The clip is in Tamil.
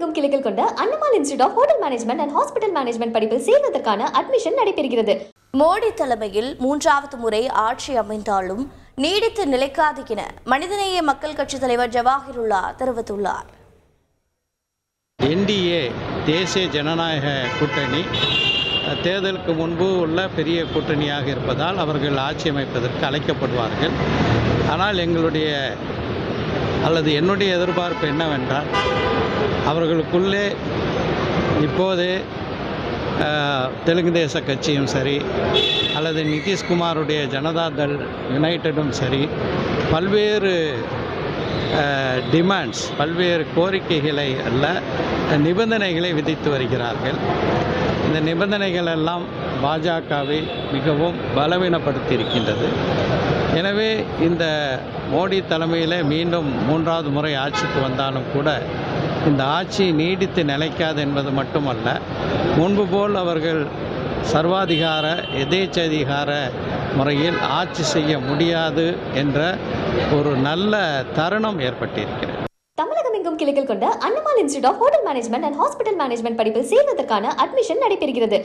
தமிழகமெங்கும் கிளைகள் கொண்ட அண்ணமால் institute of hotel management and hospital management படிப்பில் சேர்வதற்கான அட்மிஷன் நடைபெறுகிறது. மோடி தலைமையில் 3வது முறை ஆட்சி அமைந்தாலும் நீடித்து நிலைக்காது என மனிதநேய மக்கள் கட்சி தலைவர் ஜவாஹிருல்லா தெரிவித்துள்ளார். NDA தேசிய ஜனநாயக கூட்டணி தேர்தலுக்கு முன்பு உள்ள பெரிய கூட்டணியாக இருப்பதால் அவர்கள் ஆட்சி அமைப்பதற்கு அழைக்கப்படுவார்கள். ஆனால் என்னுடைய எதிர்பார்ப்பு என்னவென்றால் அவர்களுக்குள்ளே இப்போது தெலுங்கு தேச கட்சியும் சரி அல்லது நிதிஷ்குமாருடைய ஜனதாதள் யுனைடெடும் சரி பல்வேறு டிமாண்ட்ஸ் பல்வேறு கோரிக்கைகளை அல்ல நிபந்தனைகளை விதித்து வருகிறார்கள். இந்த நிபந்தனைகள் எல்லாம் பாஜகவை மிகவும் பலவீனப்படுத்தி இருக்கின்றது. எனவே இந்த மோடி தலைமையில் மீண்டும் 3வது முறை ஆட்சிக்கு வந்தாலும் கூட இந்த ஆட்சி நீடித்து நிலைக்காது என்பது மட்டுமல்ல, முன்பு போல் அவர்கள் சர்வாதிகார எதேச்சதிகார முறையில் ஆட்சி செய்ய முடியாது என்ற ஒரு நல்ல தருணம் ஏற்பட்டிருக்கிறது. தமிழகமெங்கும் கிளைகள் கொண்ட அண்ணமால் institute of hotel management and hospital management படிப்பில் சேர்வதற்கான அட்மிஷன் நடைபெறுகிறது.